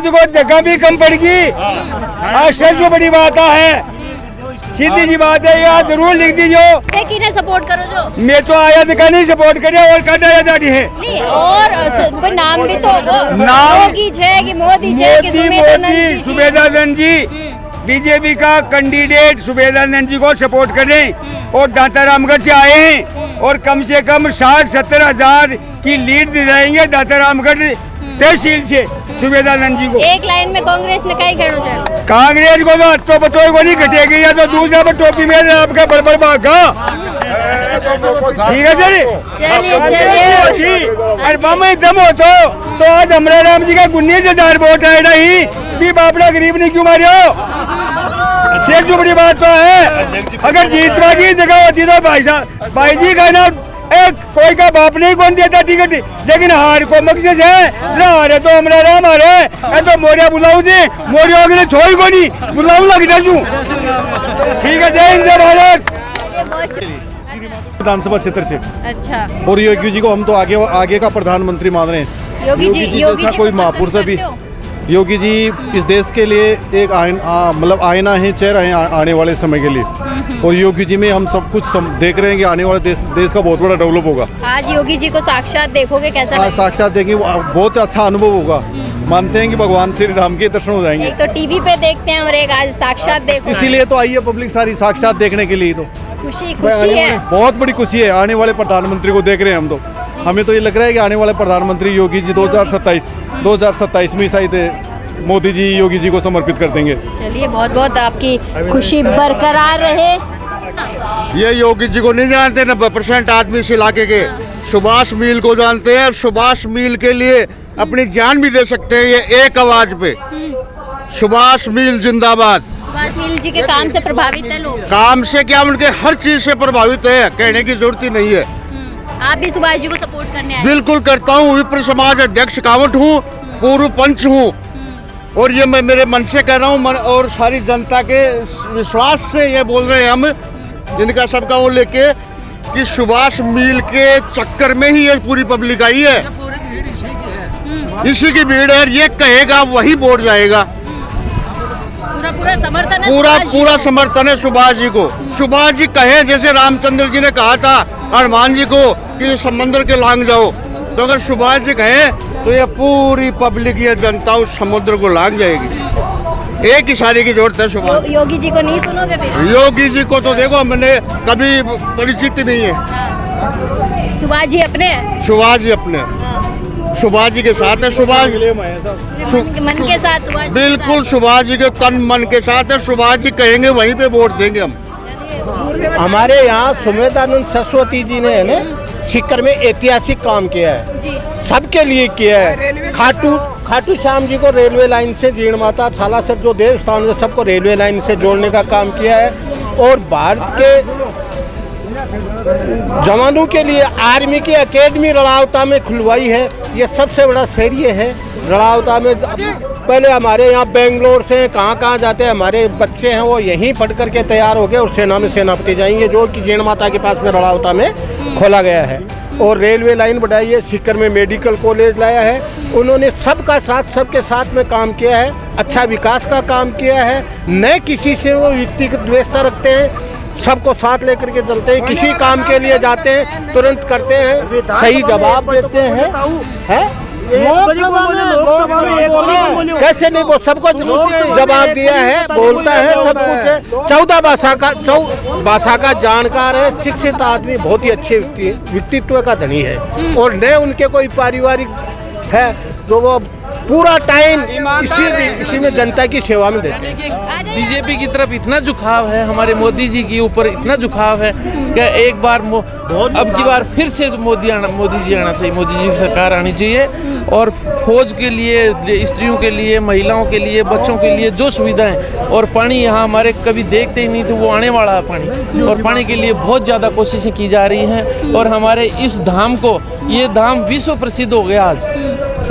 समाज को जगह भी कम पड़गी। सबसे बड़ी बात है, सीधी सी बात है, यार जरूर लिख दीजिए किने सपोर्ट करो जो मैं तो आया तो नहीं सपोर्ट करे और कट आया जाती है नहीं, और कोई नाम भी तो नाम योगी जी कि मोदी जी कि सुबेदानंद जी बीजेपी का कैंडिडेट सुबेदानंद जी को सपोर्ट करें और दातारामगढ़ से आए हैं और कम से कम 60-70 हजार की लीड दिलाएंगे दातारामगढ़ तहसील से सुबेदानंद जी को। एक लाइन में कांग्रेस ने कई खेलना चाहिए। कांग्रेस को तो अच्छो बच्चों को नहीं घटेगी, या तो दूसरा पर टोपी में आपका बड़बड़ भागा। ठीक है सर, चलिए अरे बाबा दम हो तो आज हमारे राम जी का 19,000 वोट आए नहीं भी बापड़ा गरीब ने क्यों मारे हो। सबसे बड़ी बात तो है, अगर जीतवा की जगह होती तो भाई जी का ना एक कोई का बाप नहीं कौन देता टिकट, लेकिन हार को मकसद है हारे तो हमारा राम हारे तो मोरिया बुलाऊ जी मोरिया अगले छोड़ को नहीं बुलाऊ लगना छू। ठीक है, जय हिंद जय भारत। विधानसभा क्षेत्र से अच्छा, और योगी जी को हम तो आगे का प्रधानमंत्री मान रहे हैं। योगी जी जैसा कोई महापुरुष भी, योगी जी इस देश के लिए एक मतलब आईना है, चेहरा है आने वाले समय के लिए। और योगी जी में हम सब कुछ देख रहे हैं कि आने वाले देश का बहुत बड़ा डेवलप होगा। आज योगी जी को साक्षात देखोगे, कैसा आज साक्षात देखेंगे, बहुत अच्छा अनुभव होगा। मानते हैं कि भगवान श्री राम के दर्शन हो जाएंगे। एक तो टीवी पे देखते हैं और एक आज साक्षात देखो, इसीलिए तो आई है पब्लिक सारी साक्षात देखने के लिए। तो खुशी है, बहुत बड़ी खुशी है। आने वाले प्रधानमंत्री को देख रहे हैं हम तो, हमें तो ये लग रहा है कि आने वाले प्रधानमंत्री योगी जी 2027 में शायद मोदी जी योगी जी को समर्पित कर देंगे। चलिए, बहुत बहुत आपकी खुशी बरकरार रहे। ये योगी जी को नहीं जानते 90% आदमी इस इलाके के। सुभाष मील को जानते हैं, सुभाष मील के लिए अपनी जान भी दे सकते हैं। ये एक आवाज पे सुभाष मील जिंदाबाद। सुभाष मील जी के काम से प्रभावित है लोग। काम से क्या, उनके हर चीज से प्रभावित है, कहने की जरूरत ही नहीं है। आप भी सुभाष जी को सपोर्ट करने आए? बिल्कुल करता हूँ, विप्र समाज अध्यक्ष कावट हूँ, पूर्व पंच हूँ, और ये मैं मेरे मन से कह रहा हूँ और सारी जनता के विश्वास से ये बोल रहे हैं हम, जिनका सबका वो लेके कि सुभाष मील के चक्कर में ही ये पूरी पब्लिक आई है। इसी की भीड़ है, ये कहेगा वही वोट जाएगा। पूरा समर्थन है, पूरा समर्थन है सुभाष जी को। सुभाष जी कहे, जैसे रामचंद्र जी ने कहा था हनुमान जी को कि समंदर के लांग जाओ, तो अगर सुभाष जी कहे तो ये पूरी पब्लिक, ये जनता उस समुद्र को लांग जाएगी। एक इशारे की जरूरत है सुभाष। योगी जी को नहीं सुनोगे फिर? योगी जी को तो देखो मैंने कभी परिचित नहीं है। सुभाष जी अपने हैं? सुभाष जी अपने, सुभाष जी के साथ है। सुभाष मन के साथ सुभाष जी, बिल्कुल सुभाष जी के तन मन के साथ है। सुभाष जी कहेंगे वहीं पे वोट देंगे हम। हमारे यहाँ सुमेधानंद सरस्वती जी ने सीकर में ऐतिहासिक काम किया है जी, सबके लिए किया है। खाटू श्याम जी को रेलवे लाइन से, जीण माता थालासर जो देव स्थान है सबको रेलवे लाइन से जोड़ने का काम किया है। और भारत के जवानों के लिए आर्मी की एकेडमी रड़ावता में खुलवाई है। ये सबसे बड़ा शहरी है रड़ावता में। पहले हमारे यहाँ बेंगलोर से कहाँ जाते हैं हमारे बच्चे हैं, वो यहीं पढ़ करके तैयार हो गए और सेना में सेनापति जाएंगे, जो कि जीण माता के पास में रड़ावता में खोला गया है। और रेलवे लाइन बढ़ाई है, सीकर में मेडिकल कॉलेज लाया है। उन्होंने सबके साथ में काम किया है, अच्छा विकास का काम किया है। न किसी से वो व्यक्तिगत द्वेषता रखते हैं, सबको साथ लेकर के चलते हैं। किसी काम के लिए जाते हैं तुरंत करते हैं, सही जवाब देते हैं। कैसे नहीं, वो सबको जवाब दिया है, बोलता है, सब कुछ है। 14 भाषा का जानकार है, शिक्षित आदमी, बहुत ही अच्छे व्यक्तित्व का धनी है। और न उनके कोई पारिवारिक है, तो वो पूरा टाइम इसी में जनता की सेवा में देते हैं। बीजेपी की तरफ इतना झुकाव है, हमारे मोदी जी के ऊपर इतना झुकाव है कि एक बार अब की बार फिर से मोदी जी आना चाहिए, मोदी जी की सरकार आनी चाहिए। और फौज के लिए, स्त्रियों के लिए, महिलाओं के लिए, बच्चों के लिए जो सुविधाएं, और पानी यहाँ हमारे कभी देखते ही नहीं थे, वो आने वाला है पानी। और पानी के लिए बहुत ज़्यादा कोशिशें की जा रही हैं। और हमारे इस धाम को, ये धाम विश्व प्रसिद्ध हो गया आज।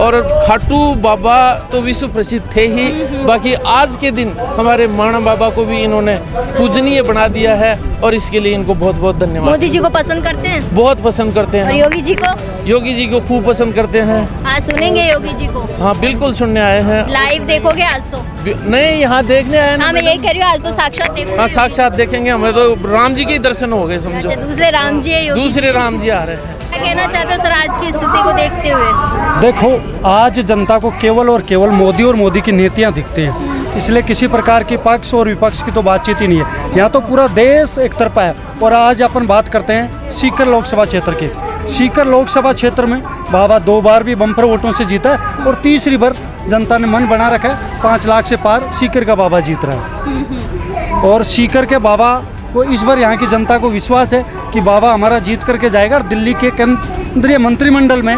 और खाटू बाबा तो विश्व प्रसिद्ध थे ही, बाकी आज के दिन हमारे माणा बाबा को भी इन्होंने पूजनीय बना दिया है और इसके लिए इनको बहुत बहुत धन्यवाद। मोदी जी को पसंद करते हैं? बहुत पसंद करते और हैं। योगी जी को? योगी जी को खूब पसंद करते हैं। आज सुनेंगे योगी जी को? हाँ बिल्कुल सुनने आए हैं। लाइव देखोगे आज तो? नहीं, यहाँ देखने आए हाँ मैं यही कह रही हूँ, आज तो साक्षात देखोगे? हाँ साक्षात देखेंगे, हमें तो राम जी के दर्शन हो गए समझो। अच्छा, दूसरे राम जी है योगी दूसरे राम जी आ रहे हैं। क्या कहना चाहते हो सर आज की स्थिति को देखते हुए? देखो, आज जनता को केवल और केवल मोदी और मोदी की नीतियां दिखती हैं, इसलिए किसी प्रकार की पक्ष और विपक्ष की तो बातचीत ही नहीं है। यहाँ तो पूरा देश एक तरफा है। और आज अपन बात करते हैं सीकर लोकसभा क्षेत्र की। सीकर लोकसभा क्षेत्र में बाबा 2 बार भी बम्पर वोटों से जीता है और तीसरी बार जनता ने मन बना रखा है 5 लाख से पार सीकर का बाबा जीत रहा है। और सीकर के बाबा को इस बार यहाँ की जनता को विश्वास है कि बाबा हमारा जीत करके जाएगा और दिल्ली के केंद्रीय मंत्रिमंडल में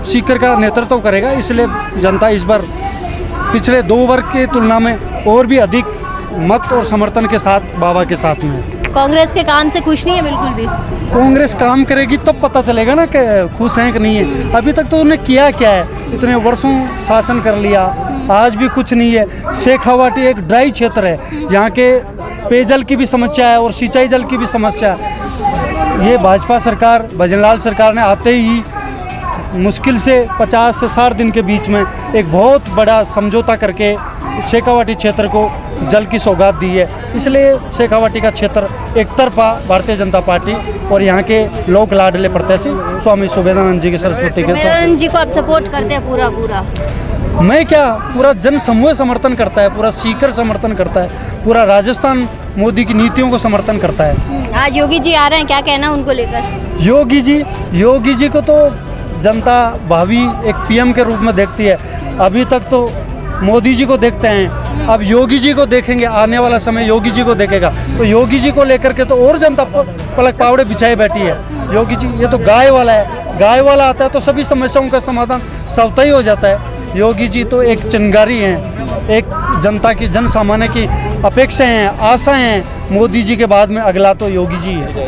सीकर का नेतृत्व करेगा। इसलिए जनता इस बार पिछले 2 बार की तुलना में और भी अधिक मत और समर्थन के साथ बाबा के साथ में है। कांग्रेस के काम से खुश नहीं है बिल्कुल भी? कांग्रेस काम करेगी तब पता चलेगा ना कि खुश हैं कि नहीं है। अभी तक तो उन्हें किया क्या है, इतने वर्षों शासन कर लिया, आज भी कुछ नहीं है। शेखावाटी एक ड्राई क्षेत्र है, यहाँ के पेयजल की भी समस्या है और सिंचाई जल की भी समस्या है। ये भाजपा सरकार, भजनलाल सरकार ने आते ही मुश्किल से 50 से 60 दिन के बीच में एक बहुत बड़ा समझौता करके शेखावाटी क्षेत्र को जल की सौगात दी है। इसलिए शेखावाटी का क्षेत्र एक तरफा भारतीय जनता पार्टी और यहाँ के लोक लाडले प्रत्याशी स्वामी सुबेदानंद जी के सरस्वती के सुबेदानंद जी को आप सपोर्ट करते हैं पूरा? मैं क्या, पूरा जन समूह समर्थन करता है, पूरा सीकर समर्थन करता है, पूरा राजस्थान मोदी की नीतियों को समर्थन करता है। आज योगी जी आ रहे हैं, क्या कहना उनको लेकर? योगी जी को तो जनता भावी एक पीएम के रूप में देखती है। अभी तक तो मोदी जी को देखते हैं, अब योगी जी को देखेंगे। आने वाला समय योगी जी को देखेगा तो योगी जी को लेकर के तो और जनता पलक पावड़े बिछाए बैठी है। योगी जी ये तो गाय वाला है, गाय वाला आता है तो सभी समस्याओं का समाधान स्वतः ही हो जाता है। योगी जी तो एक चिंगारी हैं, एक जनता की, जन सामान्य की अपेक्षाएं हैं, आशाएं हैं। मोदी जी के बाद में अगला तो योगी जी है।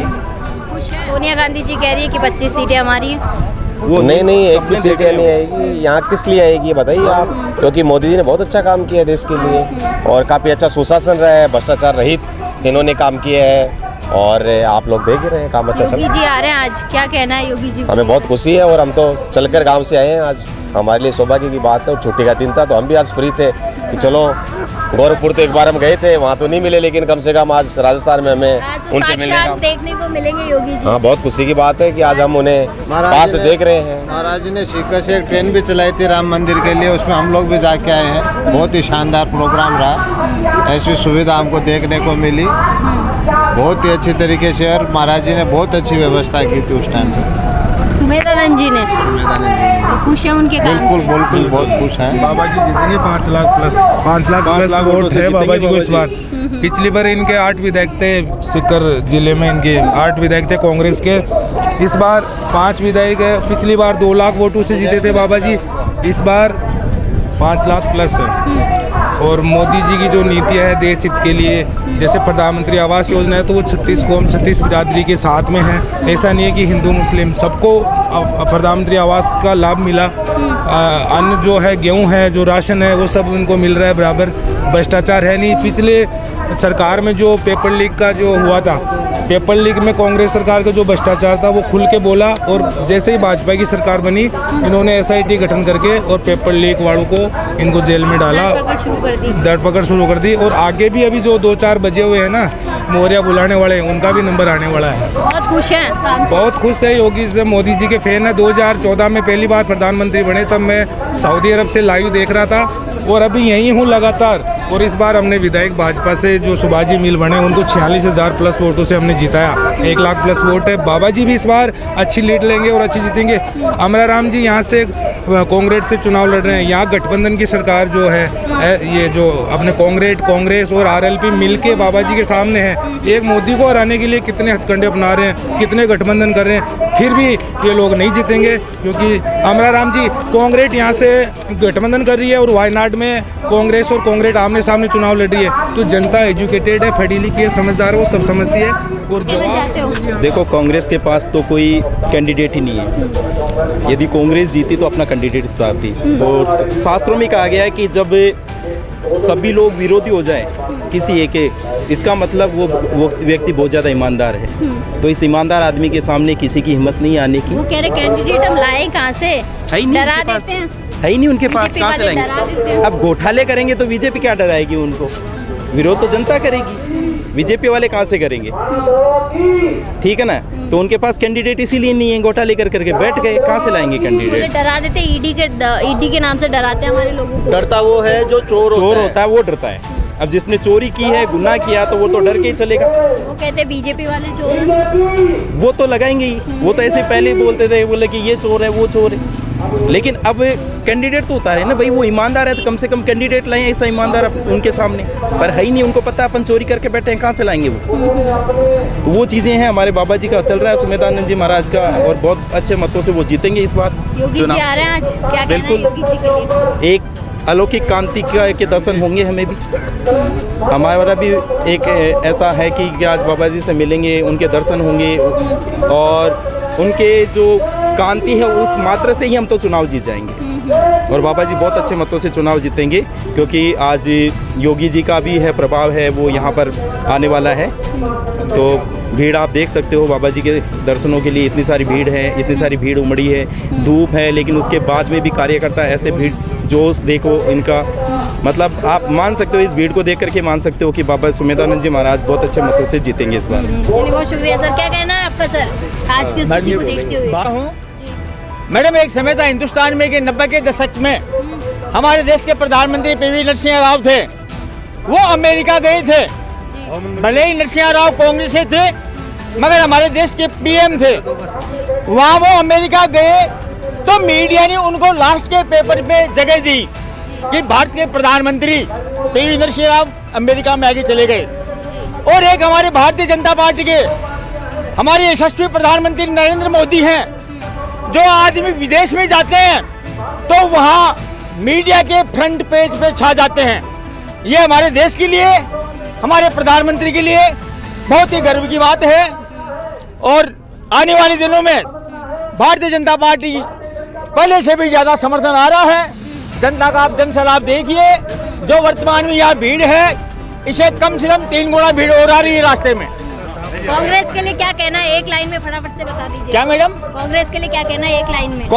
सोनिया गांधी जी कह रही है कि 25 सीटें हमारी हैं। नहीं, एक भी सीटें नहीं आएगी। यहाँ किस लिए आएगी ये बताइए आप, क्योंकि मोदी जी ने बहुत अच्छा काम किया है देश के लिए और काफ़ी अच्छा सुशासन रहा है, भ्रष्टाचार रहित इन्होंने काम किया है और आप लोग देख ही रहे हैं काम अच्छा चल रहा है। योगी जी आ रहे हैं आज, क्या कहना है योगी जी को? हमें बहुत खुशी है और हम तो चलकर गांव से आए हैं। आज हमारे लिए सौभाग्य की बात है और छुट्टी का दिन था तो हम भी आज फ्री थे कि चलो गोरखपुर तो एक बार हम गए थे, वहाँ तो नहीं मिले, लेकिन कम से कम आज राजस्थान में हमें उनसे मिलने का देखने को मिलेंगे योगी जी। हाँ, बहुत खुशी की बात है कि आज हम उन्हें पास से देख रहे हैं। महाराज जी ने सीकर से एक ट्रेन भी चलाई थी राम मंदिर के लिए, उसमें हम लोग भी जाके आए हैं। बहुत ही शानदार प्रोग्राम रहा, ऐसी सुविधा हमको देखने को मिली बहुत ही अच्छी तरीके से और महाराज जी ने बहुत अच्छी व्यवस्था की थी उस टाइम पे। सुबेदानंद जी ने तो खुश है उनके काम बिल्कुल से? बिल्कुल बहुत खुश हैं। बाबा जी जितने 5 लाख प्लस वोट है बाबा जी को इस बार। पिछली बार इनके 8 विधायक थे, सीकर जिले में इनके 8 विधायक थे कांग्रेस के, इस बार 5 विधायक है। पिछली बार 2 लाख वोटों से जीते थे बाबा जी, इस बार 5 लाख प्लस है। और मोदी जी की जो नीतियाँ है देश हित के लिए, जैसे प्रधानमंत्री आवास योजना है तो वो 36 कौम 36 बिरादरी के साथ में है। ऐसा नहीं है कि हिंदू मुस्लिम सबको प्रधानमंत्री आवास का लाभ मिला। अन्न जो है, गेहूं है, जो राशन है वो सब उनको मिल रहा है बराबर। भ्रष्टाचार है नहीं। पिछले सरकार में जो पेपर लीक का जो हुआ था, पेपर लीक में कांग्रेस सरकार का जो भ्रष्टाचार था वो खुल के बोला और जैसे ही भाजपा की सरकार बनी इन्होंने SIT गठन करके और पेपर लीक वालों को इनको जेल में डाला, धरपकड़ शुरू कर दी। और आगे भी अभी जो 2-4 बजे हुए हैं ना मोहरिया बुलाने वाले, उनका भी नंबर आने वाला है। बहुत खुश हैं, बहुत खुश है। योगी से, मोदी जी के फैन है। 2014 में पहली बार प्रधानमंत्री बने तब मैं सऊदी अरब से लाइव देख रहा था और अभी यहीं हूँ लगातार। और इस बार हमने विधायक भाजपा से जो सुभाजी मिल बने उनको 46,000 प्लस वोटों से हमने जिताया। 1 लाख प्लस वोट है। बाबा जी भी इस बार अच्छी लीड लेंगे और अच्छी जीतेंगे। अमरा राम जी यहाँ से कांग्रेस से चुनाव लड़ रहे हैं। यहाँ गठबंधन की सरकार जो है, ये जो अपने कांग्रेस और RLP मिलके बाबा जी के सामने है। एक मोदी को हराने के लिए कितने हथकंडे अपना रहे हैं, कितने गठबंधन कर रहे हैं, फिर भी ये लोग नहीं जीतेंगे क्योंकि अमरा राम जी कांग्रेस यहाँ से गठबंधन कर रही है और वायनाड में कांग्रेस और कांग्रेस आमने आमने सामने चुनाव लड़ रही है, तो जनता एजुकेटेड है, पढ़ी लिखी है, समझदार है, वो सब समझती है। और जो चाहते हो? देखो, कांग्रेस के पास तो कोई कैंडिडेट ही नहीं है। यदि कांग्रेस जीती तो अपना कैंडिडेट उतारती। और शास्त्रों में कहा गया है कि जब सभी लोग विरोधी हो जाए किसी एक के, इसका मतलब वो व्यक्ति बहुत ज़्यादा ईमानदार है। तो इस ईमानदार आदमी के सामने किसी की हिम्मत नहीं आने की। वो कह रहे कैंडिडेट हम लाए कहाँ से? है ही नहीं डरा उनके पास, देते हैं। है ही नहीं उनके पास, कहाँ से डरा देते हैं। लाएंगे? अब घोटाले करेंगे तो बीजेपी क्या डराएगी उनको? विरोध तो जनता करेगी, बीजेपी वाले कहाँ से करेंगे? ठीक है ना? तो उनके पास कैंडिडेट इसीलिए नहीं है, घोटाले कर करके बैठ गए, कहाँ से लाएंगे कैंडिडेट? डरा देते, ईडी के नाम से डराते हैं हमारे लोगों को। डरता वो है जो चोर होता है, वो डरता है। अब जिसने चोरी की है, गुनाह किया, तो वो तो डर के ही चलेगा। वो कहते हैं बीजेपी वाले चोर हैं। वो तो लगाएंगे ही। वो तो ऐसे पहले ही बोलते थे, बोले कि ये चोर है, वो चोर है। लेकिन अब कैंडिडेट तो उतारे ना भाई, वो ईमानदार है तो कम से कम कैंडिडेट लाएं ऐसा ईमानदार उनके सामने। पर है ही नहीं, उनको पता है अपन चोरी करके बैठे हैं, कहाँ से लाएंगे वो? तो वो चीज़ें हैं। हमारे बाबा जी का चल रहा है, सुमेधानंद जी महाराज का, और बहुत अच्छे मतों से वो जीतेंगे इस बार। योगी जी आ रहे हैं आज, क्या कहना है योगी जी के लिए? एक अलौकिक कांति के दर्शन होंगे हमें भी। हमारा भी एक ऐसा है कि आज बाबा जी से मिलेंगे, उनके दर्शन होंगे, और उनके जो कांति है उस मात्र से ही हम तो चुनाव जीत जाएंगे। और बाबा जी बहुत अच्छे मतों से चुनाव जीतेंगे, क्योंकि आज योगी जी का भी है प्रभाव है, वो यहाँ पर आने वाला है। तो भीड़ आप देख सकते हो, बाबा जी के दर्शनों के लिए इतनी सारी भीड़ है, इतनी सारी भीड़ उमड़ी है। धूप है, लेकिन उसके बाद में भी कार्यकर्ता ऐसे भीड़, जोश देखो इनका, मतलब आप मान सकते हो, इस भीड़ को देख करके मान सकते हो कि बाबा सुमेधानंद जी महाराज बहुत अच्छे मतों से जीतेंगे इस बार। चलिए, बहुत शुक्रिया सर। क्या कहना है आपका सर आज की स्थिति को देखते हुए? मैडम, एक समय था हिंदुस्तान में कि 90 के दशक में हमारे देश के प्रधानमंत्री पीवी नरसिम्हा राव थे, वो अमेरिका गए थे। भले ही नरसिम्हा राव कांग्रेस से थे, मगर हमारे देश के पीएम थे। वहाँ वो अमेरिका गए तो मीडिया ने उनको लास्ट के पेपर में जगह दी कि भारत के प्रधानमंत्री पीवी नरसिम्हा राव अमेरिका में आगे चले गए। और एक हमारे भारतीय जनता पार्टी के हमारे यशस्वी प्रधानमंत्री नरेंद्र मोदी हैं, जो आदमी विदेश में जाते हैं तो वहाँ मीडिया के फ्रंट पेज पे छा जाते हैं। ये हमारे देश के लिए, हमारे प्रधानमंत्री के लिए बहुत ही गर्व की बात है। और आने वाले दिनों में भारतीय जनता पार्टी पहले से भी ज़्यादा समर्थन आ रहा है। जनता का आप जनसैलाब देखिए, जो वर्तमान में यहाँ भीड़ है, इसे कम से कम 3 गुना भीड़ और आ रही है रास्ते में। कांग्रेस के लिए क्या कहना है, एक लाइन में फटाफट से बता दीजिए। क्या मैडम? कांग्रेस के लिए क्या कहना है, एक लाइन में?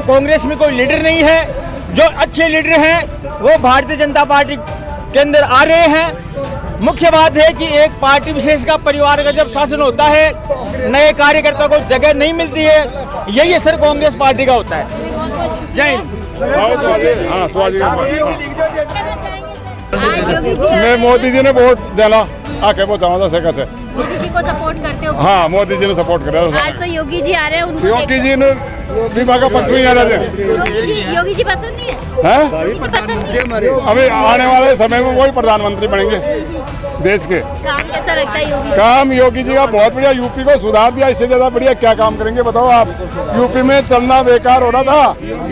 कांग्रेस में कोई लीडर नहीं है। जो अच्छे लीडर हैं वो भारतीय जनता पार्टी के अंदर आ रहे हैं। मुख्य बात है कि एक पार्टी विशेष का, परिवार का जब शासन होता है, नए कार्यकर्ता को जगह नहीं मिलती है। यही असर कांग्रेस पार्टी का होता है। जय हिंद। मैं मोदी जी ने वोट देना आके पहुँचाऊंगा से कैसे। मोदी जी को सपोर्ट करते हो? हाँ, मोदी जी ने सपोर्ट करा। आज तो योगी जी आ रहे हैं, उनको योगी जी ने विभाग का पक्ष में आना चाहिए। योगी जी पसंद नहीं है? योगी जी पसंद नहीं है? अभी आने वाले समय में वही प्रधानमंत्री बनेंगे देश के। काम कैसा लगता है योगी? काम योगी जी का बहुत बढ़िया, यूपी को सुधार दिया। इससे ज्यादा बढ़िया क्या काम करेंगे बताओ आप? यूपी में चलना बेकार हो रहा था,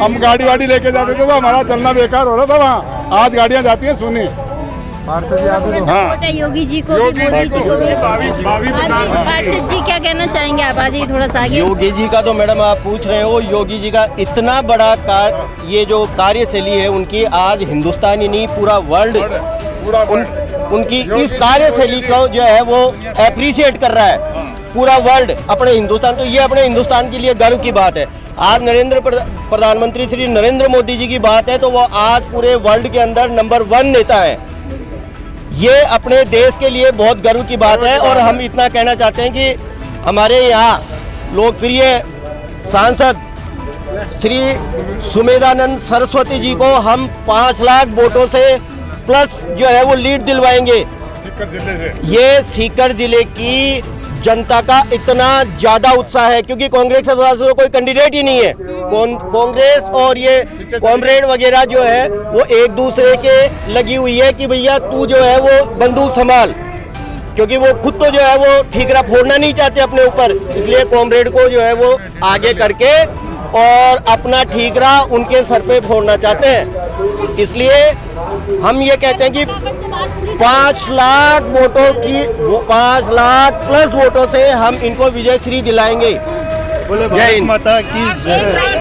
हम गाड़ी वाड़ी लेके जाते थे तो हमारा चलना बेकार हो रहा था वहाँ। आज गाड़ियाँ जाती हैं सुनी। हाँ, योगी जी को भी, मोदी जी को भी। पार्षद जी क्या कहना चाहेंगे आप? आज थोड़ा सा आगे। योगी जी का तो मैडम आप पूछ रहे हो, योगी जी का इतना बड़ा ये जो कार्यशैली है उनकी, आज हिंदुस्तान ही नहीं पूरा वर्ल्ड उनकी इस कार्यशैली को जो है वो एप्रिशिएट कर रहा है। पूरा वर्ल्ड, अपने हिंदुस्तान, तो ये अपने हिंदुस्तान के लिए गर्व की बात है। आज प्रधानमंत्री श्री नरेंद्र मोदी जी की बात है तो वो आज पूरे वर्ल्ड के अंदर नंबर 1 नेता है। ये अपने देश के लिए बहुत गर्व की बात है। और हम इतना कहना चाहते हैं कि हमारे यहाँ लोकप्रिय सांसद श्री सुमेधानंद सरस्वती जी को हम 5 लाख वोटों से प्लस जो है वो लीड दिलवाएंगे। ये सीकर जिले की जनता का इतना ज्यादा उत्साह है, क्योंकि कांग्रेस के पास तो कोई कैंडिडेट ही नहीं है। कांग्रेस और ये कॉमरेड वगैरह जो है वो एक दूसरे के लगी हुई है कि भैया तू जो है वो बंदूक संभाल, क्योंकि वो खुद तो जो है वो ठीकरा फोड़ना नहीं चाहते अपने ऊपर, इसलिए कॉमरेड को जो है वो आगे करके और अपना ठीकरा उनके सर पे फोड़ना चाहते हैं। इसलिए हम ये कहते हैं कि 5 लाख वोटों की 5 लाख प्लस वोटों से हम इनको विजय श्री दिलाएंगे। बोले भारत माता की जय।